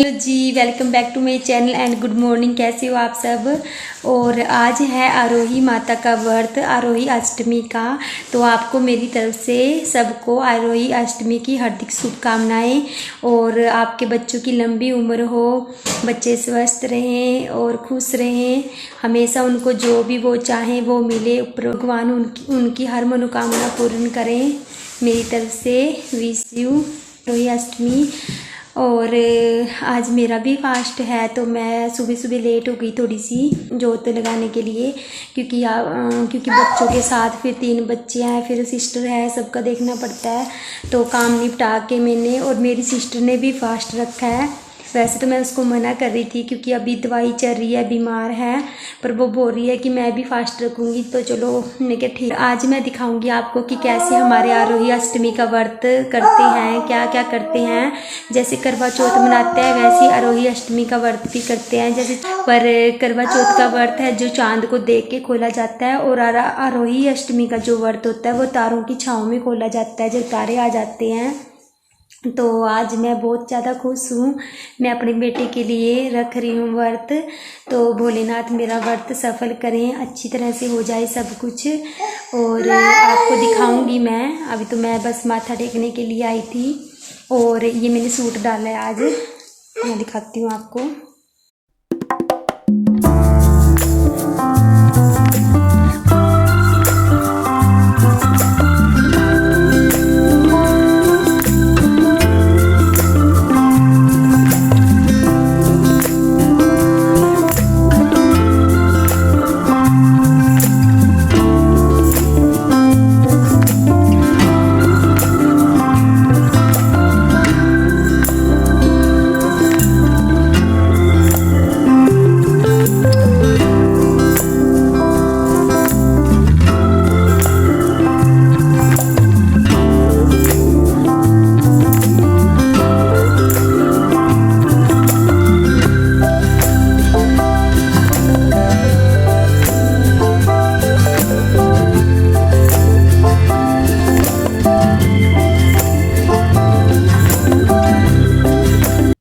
Hello जी, welcome back to my channel and good morning. कैसे हो आप सब। और आज है आरोही माता का व्रत, आरोही अष्टमी का। तो आपको मेरी तरफ से सबको आरोही अष्टमी की हार्दिक शुभकामनाएं और आपके बच्चों की लंबी उम्र हो, बच्चे स्वस्थ रहें और खुश रहें, हमेशा उनको जो भी वो चाहें वो मिले, भगवान उनकी हर मनोकामना पूर्ण करें। मेरी तरफ से विश यू आरोही अष्टमी। और आज मेरा भी फास्ट है, तो मैं सुबह सुबह लेट हो गई थोड़ी सी जोत लगाने के लिए, क्योंकि बच्चों के साथ फिर 3 बच्चे हैं, फिर सिस्टर है, सबका देखना पड़ता है। तो काम निपटा के मैंने, और मेरी सिस्टर ने भी फास्ट रखा है। वैसे तो मैं उसको मना कर रही थी क्योंकि अभी दवाई चल रही है, बीमार है, पर वो बोल रही है कि मैं भी फास्ट रखूँगी। तो चलो, मैंने कहा ठीक। आज मैं दिखाऊंगी आपको कि कैसे हमारे आरोही अष्टमी का व्रत करते हैं, क्या क्या करते हैं। जैसे करवा चौथ मनाते हैं वैसे ही आरोही अष्टमी का व्रत भी करते हैं। जैसे पर करवा चौथ का व्रत है जो चांद को देख के खोला जाता है, और आरोही अष्टमी का जो व्रत होता है वो तारों की छाँव में खोला जाता है, जब तारे आ जाते हैं। तो आज मैं बहुत ज़्यादा खुश हूँ, मैं अपने बेटे के लिए रख रही हूँ व्रत। तो भोलेनाथ मेरा व्रत सफल करें, अच्छी तरह से हो जाए सब कुछ। और आपको दिखाऊंगी मैं। अभी तो मैं बस माथा टेकने के लिए आई थी, और ये मैंने सूट डाला है आज, मैं दिखाती हूँ आपको।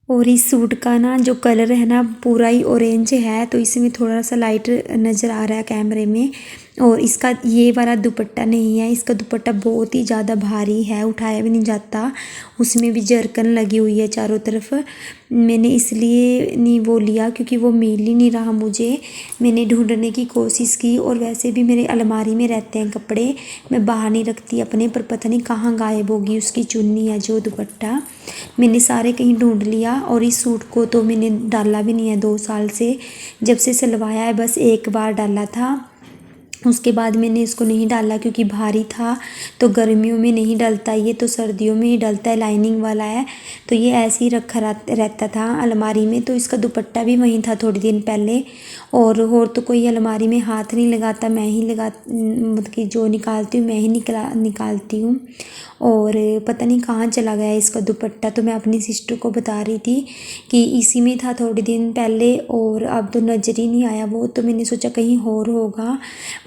और इस सूट का ना जो कलर है ना पूरा ही ऑरेंज है, तो इसमें थोड़ा सा लाइट नज़र आ रहा है कैमरे में। और इसका ये वाला दुपट्टा नहीं है, इसका दुपट्टा बहुत ही ज़्यादा भारी है, उठाया भी नहीं जाता। उसमें भी जरकन लगी हुई है चारों तरफ। मैंने इसलिए नहीं वो लिया क्योंकि वो मिल ही नहीं रहा मुझे। मैंने ढूंढने की कोशिश की, और वैसे भी मेरे अलमारी में रहते हैं कपड़े, मैं बाहर नहीं रखती अपने, पर पता नहीं कहाँ गायब होगी उसकी चुन्नी या जो दुपट्टा। मैंने सारे कहीं ढूंढ लिया, और इस सूट को तो मैंने डाला भी नहीं है 2 साल से, जब से सिलवाया है बस एक बार डाला था। उसके बाद मैंने इसको नहीं डाला क्योंकि भारी था, तो गर्मियों में नहीं डलता ये, तो सर्दियों में ही डलता है, लाइनिंग वाला है। तो ये ऐसे ही रखा रहता था अलमारी में। तो इसका दुपट्टा भी वहीं था थोड़ी दिन पहले, और तो कोई अलमारी में हाथ नहीं लगाता, मैं ही मतलब कि जो निकालती हूँ मैं ही निकालती हूँ। और पता नहीं कहाँ चला गया इसका दुपट्टा। तो मैं अपनी सिस्टर को बता रही थी कि इसी में था थोड़े दिन पहले, और अब तो नज़र ही नहीं आया वो। तो मैंने सोचा कहीं और होगा,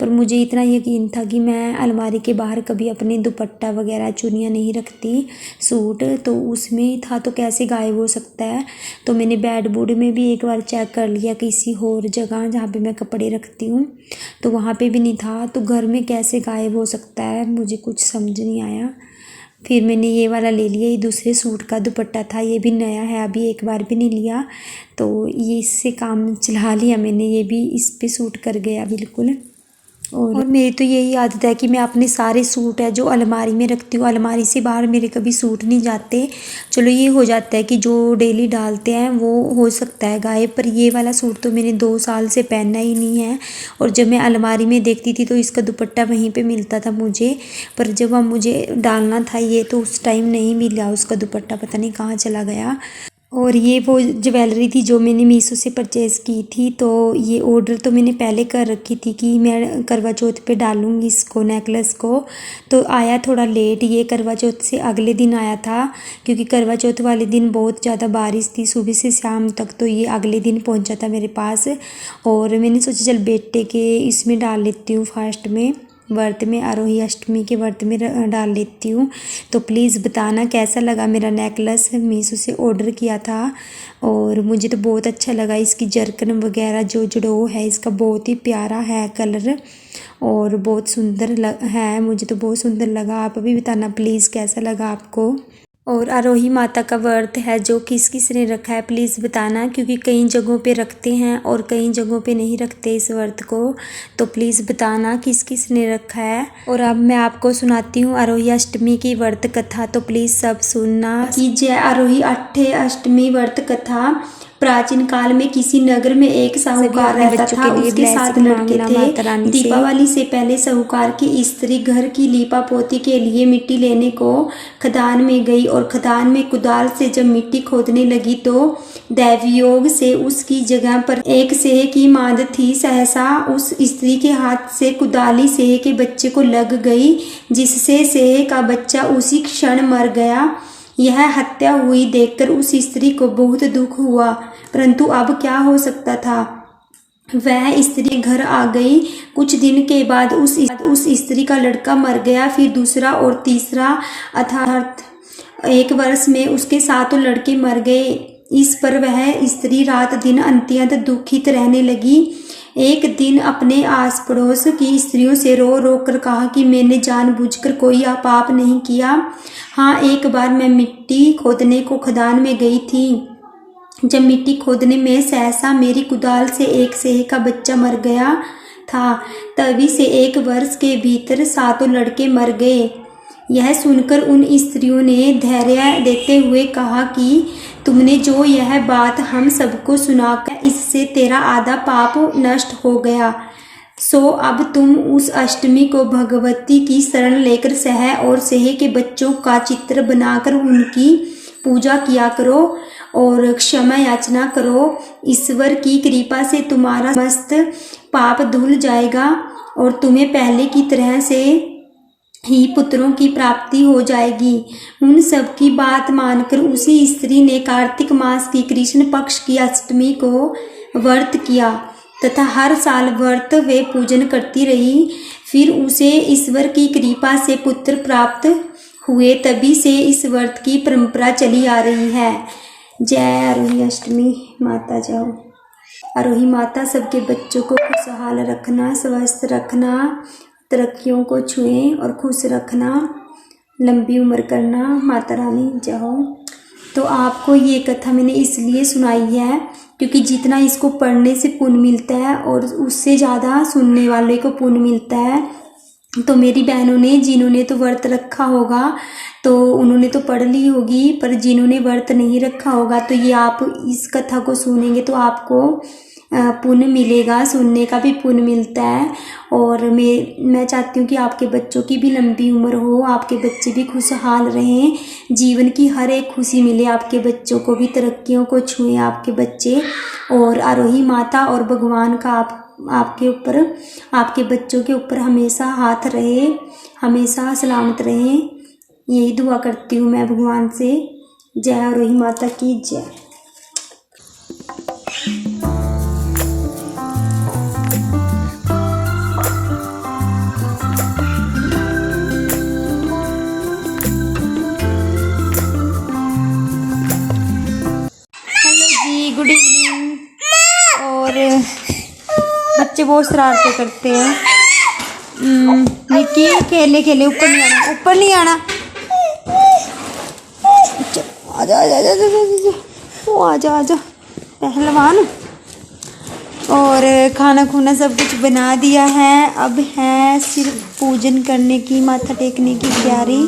पर मुझे इतना यकीन था कि मैं अलमारी के बाहर कभी अपने दुपट्टा वगैरह चुन्नियाँ नहीं रखती, सूट तो उसमें ही था, तो कैसे गायब हो सकता है। तो मैंने बेड बूड में भी एक बार चेक कर लिया, किसी और जगह जहाँ पे मैं कपड़े रखती हूँ, तो वहाँ पे भी नहीं था। तो घर में कैसे गायब हो सकता है, मुझे कुछ समझ नहीं आया। फिर मैंने ये वाला ले लिया, ये दूसरे सूट का दुपट्टा था, ये भी नया है, अभी एक बार भी नहीं लिया, तो ये इससे काम चला लिया मैंने, ये भी इस पे सूट कर गया बिल्कुल। और मेरी तो यही आदत है कि मैं अपने सारे सूट है जो अलमारी में रखती हूँ, अलमारी से बाहर मेरे कभी सूट नहीं जाते। चलो ये हो जाता है कि जो डेली डालते हैं वो हो सकता है गायब, पर ये वाला सूट तो मैंने 2 साल से पहना ही नहीं है। और जब मैं अलमारी में देखती थी तो इसका दुपट्टा वहीं पे मिलता था मुझे, पर जब अब मुझे डालना था ये, तो उस टाइम नहीं मिला उसका दुपट्टा, पता नहीं कहाँ चला गया। और ये वो ज्वेलरी थी जो मैंने मीशो से परचेज़ की थी, तो ये ऑर्डर तो मैंने पहले कर रखी थी कि मैं करवा चौथ पे डालूँगी इसको, नेकलेस को। तो आया थोड़ा लेट, ये करवा चौथ से अगले दिन आया था, क्योंकि करवा चौथ वाले दिन बहुत ज़्यादा बारिश थी सुबह से शाम तक, तो ये अगले दिन पहुंचा था मेरे पास। और मैंने सोचा चल बेटे के इसमें डाल लेती हूँ फास्ट में। व्रत में, आरोही अष्टमी के व्रत में डाल लेती हूँ। तो प्लीज़ बताना कैसा लगा मेरा नेकलेस। मीशो से ऑर्डर किया था और मुझे तो बहुत अच्छा लगा। इसकी जरकन वगैरह जो जड़ो है इसका बहुत ही प्यारा है कलर और बहुत सुंदर है। मुझे तो बहुत सुंदर लगा। आप भी बताना प्लीज़ कैसा लगा आपको। और आरोही माता का व्रत है जो किस किस ने रखा है प्लीज़ बताना, क्योंकि कई जगहों पे रखते हैं और कई जगहों पे नहीं रखते इस व्रत को। तो प्लीज़ बताना किस किस ने रखा है। और अब मैं आपको सुनाती हूँ आरोही अष्टमी की व्रत कथा। तो प्लीज़ सब सुनना कि जय आरोही अष्टमी व्रत कथा। प्राचीन काल में किसी नगर में एक साहूकार रहता था। उसके 7 लड़के थे। दीपावली से पहले साहूकार की स्त्री घर की लीपापोती के लिए मिट्टी लेने को खदान में गई और खदान में कुदाल से जब मिट्टी खोदने लगी तो दैवयोग से उसकी जगह पर एक सेह की माद थी। सहसा उस स्त्री के हाथ से कुदाली सेह के बच्चे को लग गई, जिससे सेह का बच्चा उसी क्षण मर गया। यह हत्या हुई देखकर उस स्त्री को बहुत दुख हुआ, परंतु अब क्या हो सकता था। वह स्त्री घर आ गई। कुछ दिन के बाद उस स्त्री का लड़का मर गया, फिर दूसरा और तीसरा, अर्थात 1 वर्ष में उसके 7 लड़के मर गए। इस पर वह स्त्री रात दिन अत्यंत दुखित रहने लगी। एक दिन अपने आस पड़ोस की स्त्रियों से रो रो कर कहा कि मैंने जानबूझकर कोई पाप नहीं किया। हाँ, एक बार मैं मिट्टी खोदने को खदान में गई थी। जब मिट्टी खोदने में सहसा मेरी कुदाल से एक सेह का बच्चा मर गया था। तभी से 1 वर्ष के भीतर 7 लड़के मर गए। यह सुनकर उन स्त्रियों ने धैर्य देते हुए कहा कि तुमने जो यह बात हम सबको सुनाकर इससे तेरा आधा पाप नष्ट हो गया। सो अब तुम उस अष्टमी को भगवती की शरण लेकर सह और सेह के बच्चों का चित्र बनाकर उनकी पूजा किया करो और क्षमा याचना करो। ईश्वर की कृपा से तुम्हारा समस्त पाप धुल जाएगा और तुम्हें पहले की तरह से ही पुत्रों की प्राप्ति हो जाएगी। उन सब की बात मानकर उसी स्त्री ने कार्तिक मास की कृष्ण पक्ष की अष्टमी को व्रत किया तथा हर साल व्रत वे पूजन करती रही। फिर उसे ईश्वर की कृपा से पुत्र प्राप्त हुए। तभी से इस व्रत की परंपरा चली आ रही है। जय आरोही अष्टमी माता जाओ। आरोही माता सबके बच्चों को खुशहाल रखना, स्वस्थ रखना, तरक्कियों को छुएं और खुश रखना, लंबी उम्र करना। माता रानी जाओ। तो आपको ये कथा मैंने इसलिए सुनाई है क्योंकि जितना इसको पढ़ने से पुण्य मिलता है और उससे ज़्यादा सुनने वाले को पुण्य मिलता है। तो मेरी बहनों ने जिन्होंने तो व्रत रखा होगा तो उन्होंने तो पढ़ ली होगी, पर जिन्होंने व्रत नहीं रखा होगा तो ये आप इस कथा को सुनेंगे तो आपको पुण्य मिलेगा, सुनने का भी पुण्य मिलता है। और मैं चाहती हूँ कि आपके बच्चों की भी लंबी उम्र हो, आपके बच्चे भी खुशहाल रहें, जीवन की हर एक खुशी मिले आपके बच्चों को भी, तरक्कियों को छुएं आपके बच्चे। और आरोही माता और भगवान का आपके ऊपर, आपके बच्चों के ऊपर हमेशा हाथ रहे, हमेशा सलामत रहें। यही दुआ करती हूँ मैं भगवान से। जय आरोही माता की जय। Good evening. और बच्चे बहुत शरारतें करते हैं। निक्की खेले खेले ऊपर नहीं आना, ऊपर नहीं आना। आजा आजा आजा आजा, वो आजा आजा पहलवान। और खाना खूना सब कुछ बना दिया है। अब है सिर्फ पूजन करने की, माथा टेकने की तैयारी।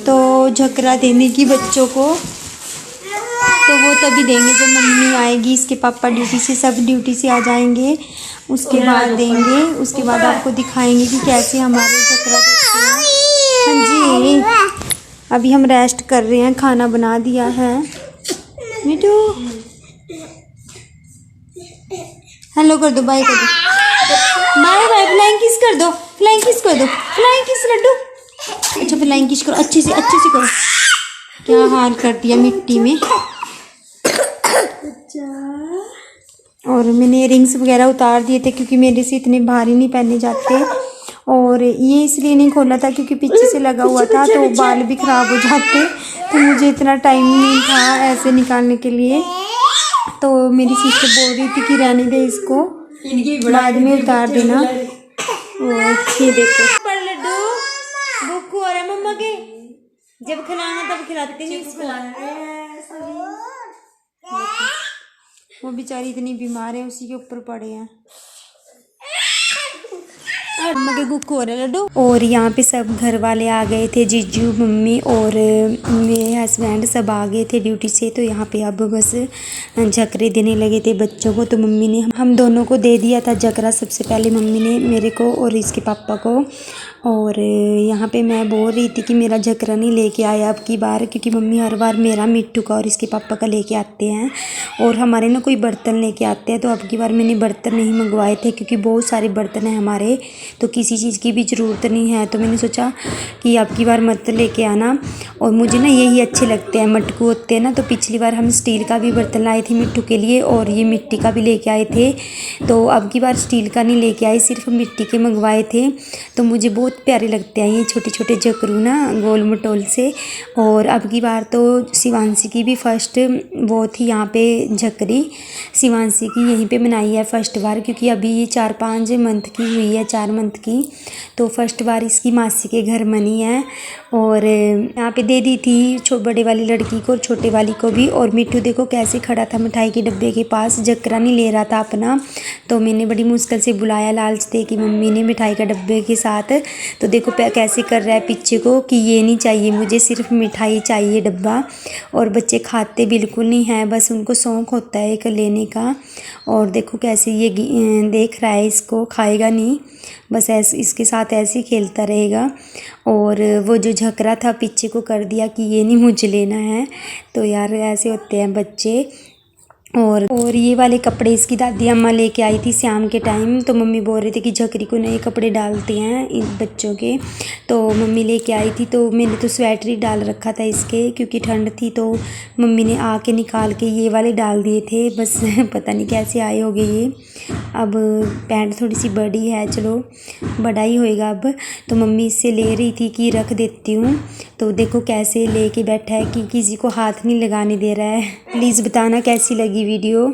तो झकरा देने की बच्चों को, तो वो तभी देंगे जब मम्मी आएगी। इसके पापा ड्यूटी से, सब ड्यूटी से आ जाएंगे, उसके बाद देंगे। उसके बाद आपको दिखाएंगे कि कैसे हमारे चक्रा देते हैं। हाँ जी, अभी हम रेस्ट कर रहे हैं, खाना बना दिया है। मिठू हेलो कर दो, बाय कर दो, बाय बाय। फ्लाइंग किस कर दो, फ्लाइंग किस कर दो, फ्लाइंग किस लड्डू। अच्छा फ्लाइंग किस करो, अच्छे से करो। क्या हाल कर दिया मिट्टी में। और मैंने रिंग्स वगैरह उतार दिए थे क्योंकि मेरे से इतने भारी नहीं पहने जाते। और ये इसलिए नहीं खोला था क्योंकि पीछे से लगा हुआ था तो बाल भी ख़राब हो जाते, तो मुझे इतना टाइम नहीं था ऐसे निकालने के लिए। तो मेरी सिस्टर बोल रही थी कि रहने दे इसको, बाद में उतार देना। और ये देखो पर लड्डू भूख हो रहा है मम्मा के, जब खिलाना तब खिलाते नहीं इसको। वो बेचारी इतनी बीमार है, उसी के ऊपर पड़े हैं। लड्डू। और यहाँ पे सब घर वाले आ गए थे, जीजू मम्मी और मेरे हस्बैंड सब आ गए थे ड्यूटी से। तो यहाँ पे अब बस जकरे देने लगे थे बच्चों को। तो मम्मी ने हम दोनों को दे दिया था जकरा, सबसे पहले मम्मी ने मेरे को और इसके पापा को। और यहाँ पे मैं बोल रही थी कि मेरा जकरा नहीं लेके आया अब की बार, क्योंकि मम्मी हर बार मेरा, मिट्टू का और इसके पापा का लेके आते हैं और हमारे ना कोई बर्तन लेके आते हैं। तो अब की बार मैंने बर्तन नहीं मंगवाए थे क्योंकि बहुत सारे बर्तन हैं हमारे, तो किसी चीज़ की भी ज़रूरत नहीं है। तो मैंने सोचा कि अब की बार मत लेके आना। और मुझे ना यही अच्छे लगते हैं, मटकू होते हैं ना। तो पिछली बार हम स्टील का भी बर्तन लाए थे मिट्टू के लिए और ये मिट्टी का भी लेके आए थे। तो अब की बार स्टील का नहीं लेके आए, सिर्फ मिट्टी के मंगवाए थे। तो मुझे बहुत प्यारे लगते हैं ये छोटे छोटे जकरू ना, गोल मटोल से। और अब की बार तो शिवांशी की भी फर्स्ट वो थी यहाँ पे जकरी, शिवांशी की यहीं पे मनाई है फर्स्ट बार, क्योंकि अभी ये 4-5 मंथ की हुई है, 4 मंथ की। तो फर्स्ट बार इसकी मासी के घर मनी है। और यहाँ पे दे दी थी बड़े वाली लड़की को और छोटे वाली को भी। और मिट्टू देखो कैसे खड़ा था मिठाई के डब्बे के पास, जकरा नहीं ले रहा था अपना। तो मैंने बड़ी मुश्किल से बुलाया लालच दे कि मम्मी ने मिठाई का डब्बे के साथ। तो देखो कैसे कर रहा है पीछे को कि ये नहीं चाहिए मुझे, सिर्फ मिठाई चाहिए डब्बा। और बच्चे खाते बिल्कुल नहीं हैं, बस उनको शौक़ होता है एक लेने का। और देखो कैसे ये देख रहा है, इसको खाएगा नहीं, बस ऐसे इसके साथ ऐसे ही खेलता रहेगा। और वो जो झकरा था पीछे को कर दिया कि ये नहीं मुझे लेना है। तो यार ऐसे होते हैं बच्चे। और ये वाले कपड़े इसकी दादी अम्मा लेके आई थी शाम के टाइम। तो मम्मी बोल रही थी कि जकरी को नए कपड़े डालते हैं इन बच्चों के, तो मम्मी लेके आई थी। तो मैंने तो स्वेटर ही डाल रखा था इसके, क्योंकि ठंड थी। तो मम्मी ने आके निकाल के ये वाले डाल दिए थे, बस पता नहीं कैसे आए होंगे ये। अब पैंट थोड़ी सी बड़ी है, चलो बड़ा ही होएगा अब। तो मम्मी इससे ले रही थी कि रख देती हूँ। तो देखो कैसे लेके बैठा है कि किसी को हाथ नहीं लगाने दे रहा है। प्लीज़ बताना कैसी लगी वीडियो।